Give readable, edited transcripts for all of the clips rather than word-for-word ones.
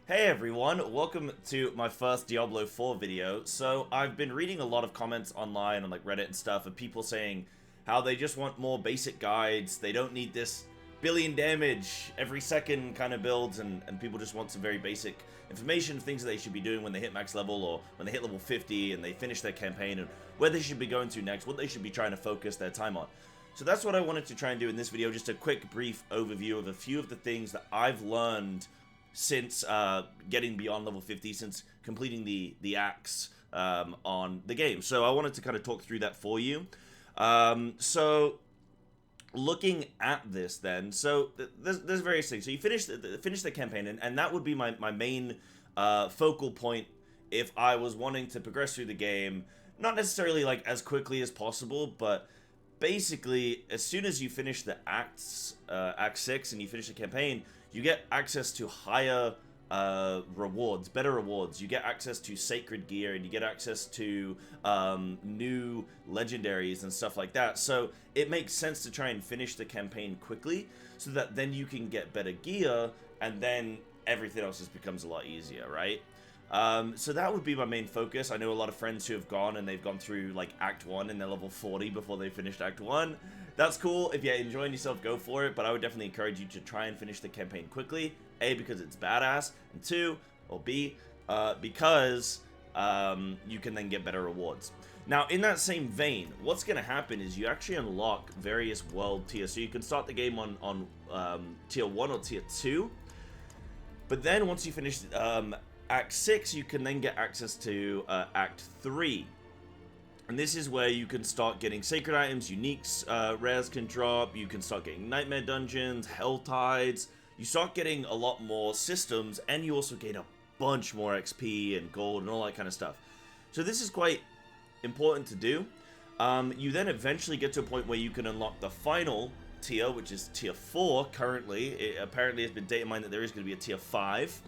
Hey everyone, welcome to my first Diablo 4 video. So I've been reading a lot of comments online on like Reddit and stuff of people saying how they just want more basic guides, they don't need this billion damage every second kind of builds, and people just want some very basic information, things that they should be doing when they hit max level or when they hit level 50 and they finish their campaign, and where they should be going to next, what they should be trying to focus their time on. So that's what I wanted to try and do in this video, just a quick brief overview of a few of the things that I've learned since getting beyond level 50, since completing the axe on the game. So I wanted to kind of talk through that for you. So looking at this then, so there's various things. So you finish the campaign, and that would be my main focal point if I was wanting to progress through the game, not necessarily like as quickly as possible, but basically as soon as you finish the Act 6 and you finish the campaign, you get access to higher rewards, better rewards. You get access to sacred gear, and you get access to new legendaries and stuff like that. So it makes sense to try and finish the campaign quickly, so that then you can get better gear, and then everything else just becomes a lot easier, right? So that would be my main focus. I know a lot of friends who have gone and they've gone through like Act 1 and they're level 40 before they finished Act 1. That's cool. If you're enjoying yourself, go for it, but I would definitely encourage you to try and finish the campaign quickly. A, because it's badass, and two, or B, because you can then get better rewards. Now, in that same vein, what's going to happen is you actually unlock various world tiers. So you can start the game on tier 1 or tier 2, but then once you finish Act 6, you can then get access to Act 3. And this is where you can start getting sacred items, uniques, rares can drop, you can start getting nightmare dungeons, helltides, you start getting a lot more systems, and you also gain a bunch more XP and gold and all that kind of stuff. So this is quite important to do. You then eventually get to a point where you can unlock the final tier, which is tier 4 currently. It apparently has been data mined that there is going to be a tier 5.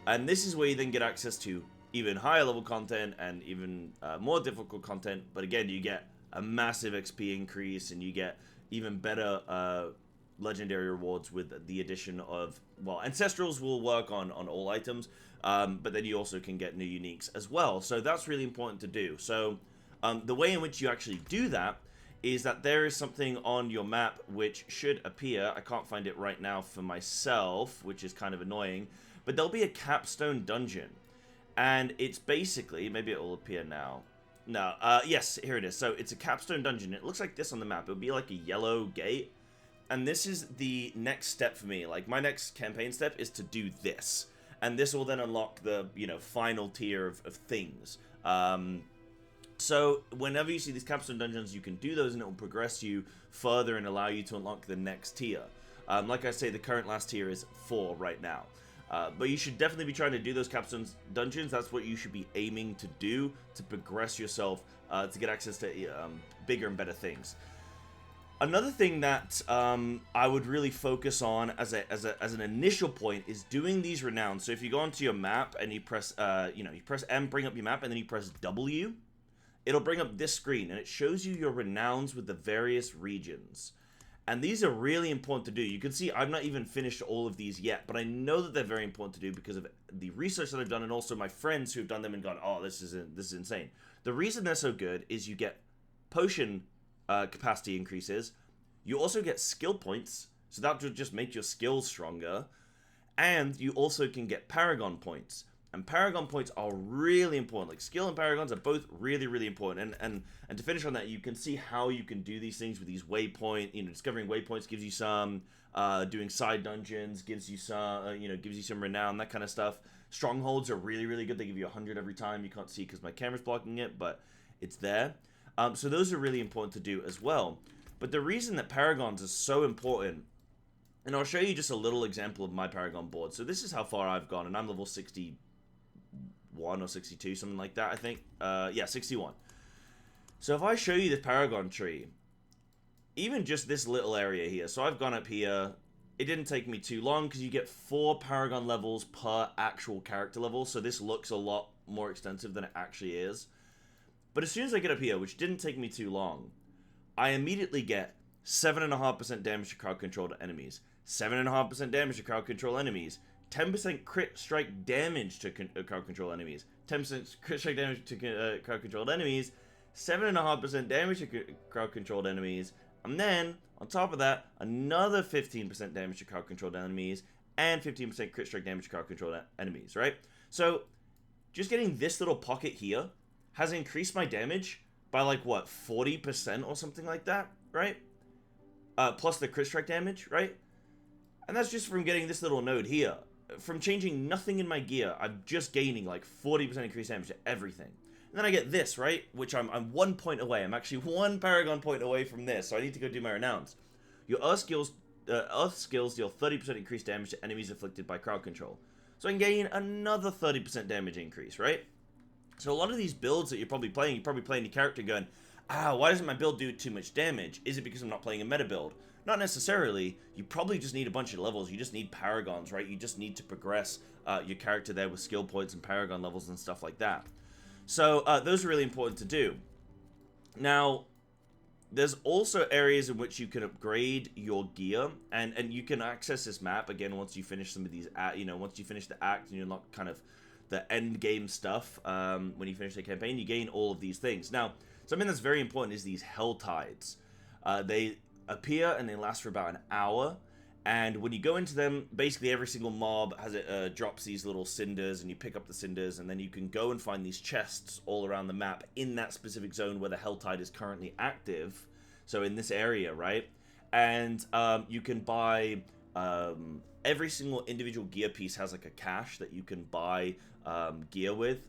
And this is where you then get access to even higher level content and even more difficult content. But again, you get a massive XP increase, and you get even better legendary rewards with the addition of, well, ancestrals will work on all items, but then you also can get new uniques as well. So that's really important to do. So the way in which you actually do that is that there is something on your map which should appear. I can't find it right now for myself, which is kind of annoying. But there'll be a capstone dungeon, and it's basically, maybe it will appear now. No, yes, here it is. So it's a capstone dungeon. It looks like this on the map. It'll be like a yellow gate, and this is the next step for me. Like, my next campaign step is to do this, and this will then unlock the, final tier of things. So whenever you see these capstone dungeons, you can do those, and it will progress you further and allow you to unlock the next tier. Like I say, the current last tier is 4 right now. But you should definitely be trying to do those capstone dungeons. That's what you should be aiming to do to progress yourself, to get access to bigger and better things. Another thing that I would really focus on as an initial point is doing these renowns. So if you go onto your map and you press you press M, bring up your map, and then you press W, it'll bring up this screen, and it shows you your renowns with the various regions. And these are really important to do. You can see I've not even finished all of these yet, but I know that they're very important to do because of the research that I've done, and also my friends who've done them and gone, oh, this is insane. The reason they're so good is you get potion capacity increases. You also get skill points, so that will just make your skills stronger. And you also can get Paragon points. And Paragon points are really important. Like, skill and Paragons are both really, really important. And to finish on that, you can see how you can do these things with these waypoint. Discovering waypoints gives you some. Doing side dungeons gives you some. Gives you some renown, that kind of stuff. Strongholds are really, really good. They give you 100 every time. You can't see because my camera's blocking it, but it's there. So those are really important to do as well. But the reason that Paragons is so important, and I'll show you just a little example of my Paragon board. So this is how far I've gone, and I'm level 61 or 62, something like that, I think. Yeah, 61. So if I show you the Paragon tree, even just this little area here, so I've gone up here, it didn't take me too long because you get 4 Paragon levels per actual character level, so this looks a lot more extensive than it actually is. But as soon as I get up here, which didn't take me too long, I immediately get 7.5% damage to crowd controlled enemies, 7.5% damage to crowd control enemies, 10% crit strike damage to crowd control enemies, 10% crit strike damage to crowd controlled enemies, 7.5% damage to crowd controlled enemies, and then on top of that, another 15% damage to crowd controlled enemies, and 15% crit strike damage to crowd controlled enemies, right? So just getting this little pocket here has increased my damage by like what, 40% or something like that, right? Plus the crit strike damage, right? And that's just from getting this little node here. From changing nothing in my gear, I'm just gaining like 40% increased damage to everything. And then I get this, right? Which I'm 1 point away. I'm actually 1 Paragon point away from this, so I need to go do my renowns. Your Earth skills deal 30% increased damage to enemies afflicted by crowd control. So I can gain another 30% damage increase, right? So a lot of these builds that you're probably playing your character going, why doesn't my build do too much damage? Is it because I'm not playing a meta build? Not necessarily. You probably just need a bunch of levels. You just need Paragons, right? You just need to progress your character there with skill points and Paragon levels and stuff like that. So those are really important to do. Now, there's also areas in which you can upgrade your gear, and you can access this map again once you finish some of these, once you finish the act and you're not kind of the end game stuff. When you finish the campaign, you gain all of these things. Now, something that's very important is these helltides. They appear and they last for about an hour, and when you go into them, basically every single mob has drops these little cinders, and you pick up the cinders, and then you can go and find these chests all around the map in that specific zone where the helltide is currently active, so in this area, right? And you can buy every single individual gear piece has like a cache that you can buy gear with.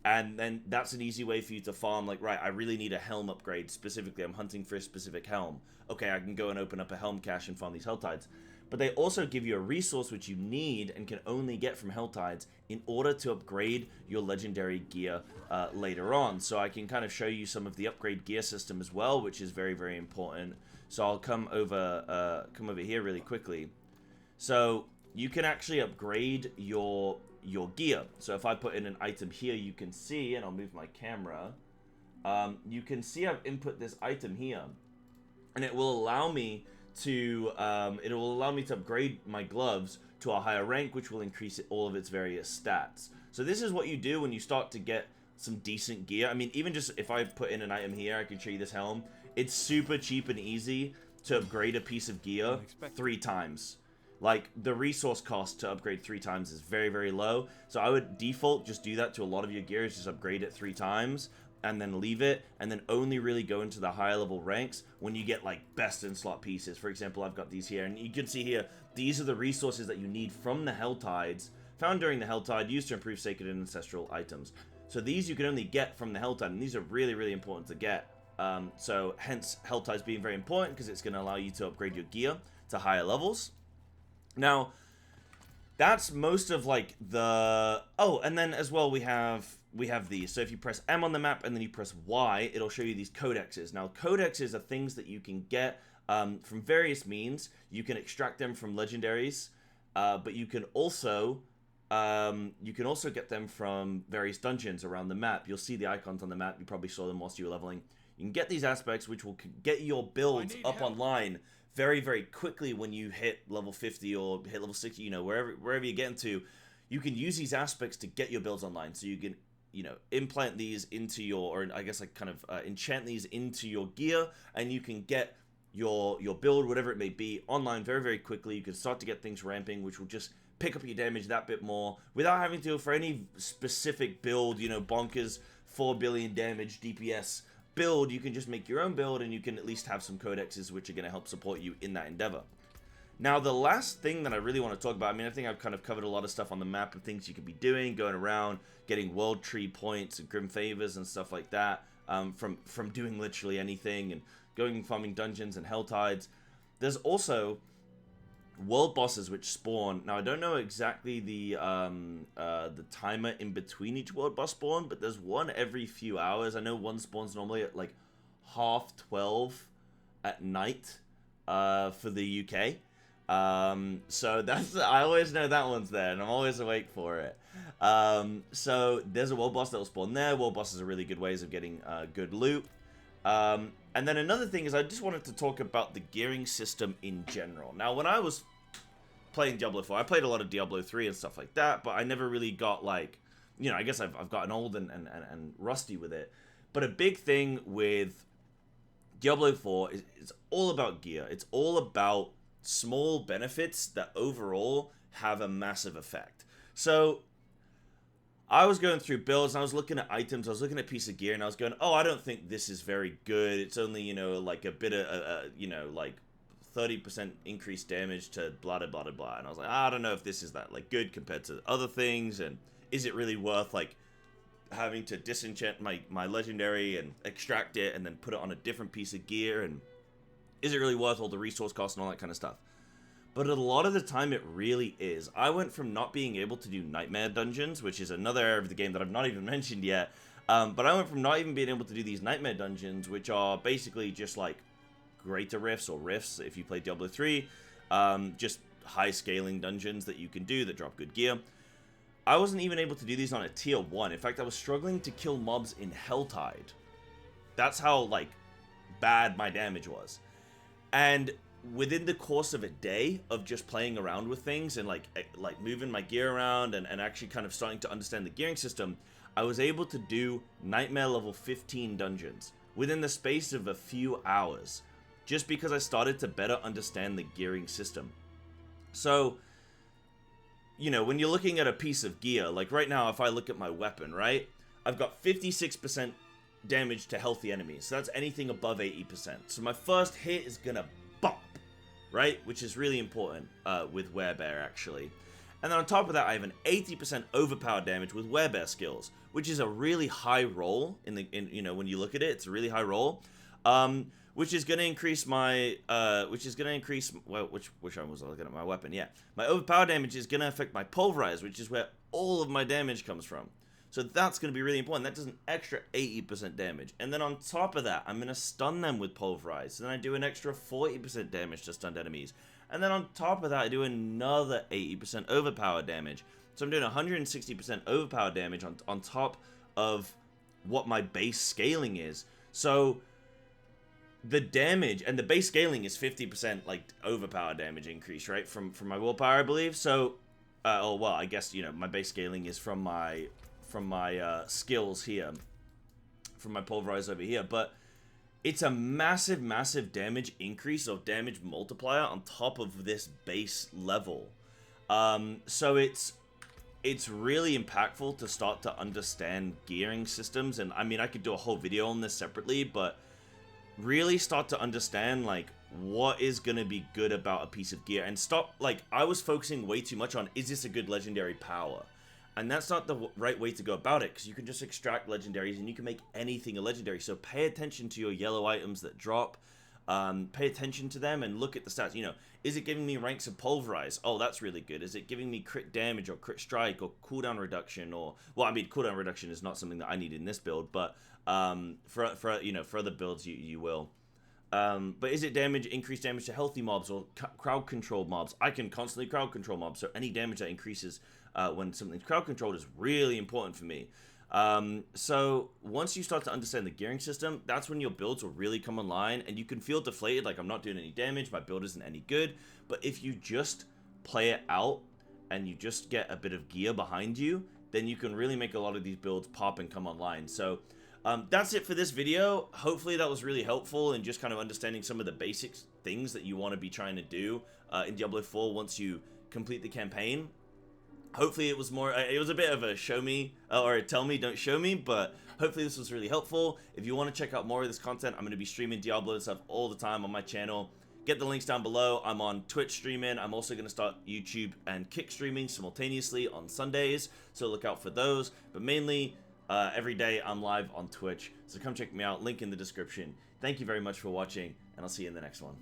And then that's an easy way for you to farm, like, right, I really need a helm upgrade. Specifically, I'm hunting for a specific helm. Okay, I can go and open up a helm cache and farm these helltides. But they also give you a resource which you need and can only get from helltides in order to upgrade your legendary gear later on. So I can kind of show you some of the upgrade gear system as well, which is very, very important. So I'll come over here really quickly. So you can actually upgrade your gear. So if I put in an item here, you can see, and I'll move my camera, you can see I've input this item here, and it will allow me to upgrade my gloves to a higher rank, which will increase all of its various stats. So this is what you do when you start to get some decent gear. I mean, even just if I put in an item here, I can show you this helm. It's super cheap and easy to upgrade a piece of gear 3 times. Like, the resource cost to upgrade 3 times is very, very low. So I would default just do that to a lot of your gears, just upgrade it 3 times, and then leave it, and then only really go into the higher level ranks when you get, like, best in slot pieces. For example, I've got these here, and you can see here, these are the resources that you need from the helltides, found during the helltide, used to improve sacred and ancestral items. So these you can only get from the helltide, and these are really, really important to get. So hence, helltides being very important, because it's going to allow you to upgrade your gear to higher levels. Now, that's most of, like, the... Oh, and then as well we have these. So if you press M on the map and then you press Y, it'll show you these codexes. Now, codexes are things that you can get from various means. You can extract them from legendaries, but you can also get them from various dungeons around the map. You'll see the icons on the map. You probably saw them whilst you were leveling. You can get these aspects, which will get your builds up online very, very quickly when you hit level 50 or hit level 60, you know, wherever you get into. You can use these aspects to get your builds online. So you can, you know, implant these into your, or I guess like kind of enchant these into your gear, and you can get your build, whatever it may be, online very, very quickly. You can start to get things ramping, which will just pick up your damage that bit more without having to, for any specific build, you know, bonkers 4 billion damage DPS build. You can just make your own build, and you can at least have some codexes which are going to help support you in that endeavor. Now, the last thing that I really want to talk about, I mean, I think I've kind of covered a lot of stuff on the map of things you could be doing, going around, getting world tree points and grim favors and stuff like that, from doing literally anything, and going and farming dungeons and helltides. There's also world bosses which spawn. Now, I don't know exactly the timer in between each world boss spawn, but there's one every few hours. I know one spawns normally at like 12:30 at night for the UK. So that's, I always know that one's there, and I'm always awake for it. So there's a world boss that will spawn there. World bosses are really good ways of getting good loot. And then another thing is I just wanted to talk about the gearing system in general. Now, when I was playing Diablo 4. I played a lot of Diablo 3 and stuff like that, but I never really got, like, you know, I guess I've gotten old and rusty with it. But a big thing with Diablo 4 is it's all about gear. It's all about small benefits that overall have a massive effect. So I was going through builds and I was looking at items, I was looking at a piece of gear and I was going, oh, I don't think this is very good. It's only, you know, like a bit of, you know, like 30% increased damage to blah, blah, blah, blah. And I was like, I don't know if this is that, like, good compared to other things. And is it really worth, like, having to disenchant my legendary and extract it and then put it on a different piece of gear? And is it really worth all the resource costs and all that kind of stuff? But a lot of the time it really is. I went from not being able to do nightmare dungeons, which is another area of the game that I've not even mentioned yet, but I went from not even being able to do these nightmare dungeons, which are basically just like greater rifts or rifts if you play Diablo 3, just high scaling dungeons that you can do that drop good gear. I wasn't even able to do these on a tier 1. In fact, I was struggling to kill mobs in Helltide. That's how, like, bad my damage was. And within the course of a day of just playing around with things and like moving my gear around and actually kind of starting to understand the gearing system, I was able to do nightmare level 15 dungeons within the space of a few hours, just because I started to better understand the gearing system. So, you know, when you're looking at a piece of gear, like right now, if I look at my weapon, right, I've got 56% damage to healthy enemies. So that's anything above 80%. So my first hit is gonna bop, right? Which is really important with Werebear, actually. And then on top of that, I have an 80% overpowered damage with Werebear skills, which is a really high roll you know, when you look at it, it's a really high roll. Which is going to increase my, well, which one was I looking at? My weapon, yeah. My overpowered damage is going to affect my pulverize, which is where all of my damage comes from. So that's going to be really important. That does an extra 80% damage. And then on top of that, I'm going to stun them with pulverize. So then I do an extra 40% damage to stunned enemies. And then on top of that, I do another 80% overpowered damage. So I'm doing 160% overpowered damage on top of what my base scaling is. So the damage, and the base scaling is 50% like overpower damage increase, right? From my willpower, I believe. So, oh well, I guess, you know, my base scaling is from my skills here, from my pulverize over here. But it's a massive, massive damage increase or damage multiplier on top of this base level. So it's really impactful to start to understand gearing systems. And I mean, I could do a whole video on this separately, but really start to understand, like, what is going to be good about a piece of gear, and stop, like, I was focusing way too much on, is this a good legendary power? And that's not the right way to go about it, because you can just extract legendaries and you can make anything a legendary. So pay attention to your yellow items that drop, pay attention to them and look at the stats. You know, is it giving me ranks of pulverize? Oh, that's really good. Is it giving me crit damage or crit strike or cooldown reduction? Or, well, I mean, cooldown reduction is not something that I need in this build, but for you know, for other builds you will. But is it increased damage to healthy mobs or crowd controlled mobs? I can constantly crowd control mobs, so any damage that increases when something's crowd controlled is really important for me. So once you start to understand the gearing system, that's when your builds will really come online, and you can feel deflated, like, I'm not doing any damage, my build isn't any good. But if you just play it out and you just get a bit of gear behind you, then you can really make a lot of these builds pop and come online. So that's it for this video. Hopefully that was really helpful in just kind of understanding some of the basic things that you want to be trying to do in Diablo 4 once you complete the campaign. Hopefully it was more, it was a bit of a show me, or a tell me, don't show me, but hopefully this was really helpful. If you want to check out more of this content, I'm going to be streaming Diablo and stuff all the time on my channel. Get the links down below. I'm on Twitch streaming. I'm also going to start YouTube and Kick streaming simultaneously on Sundays, so look out for those. But mainly, every day I'm live on Twitch, so come check me out. Link in the description. Thank you very much for watching, and I'll see you in the next one.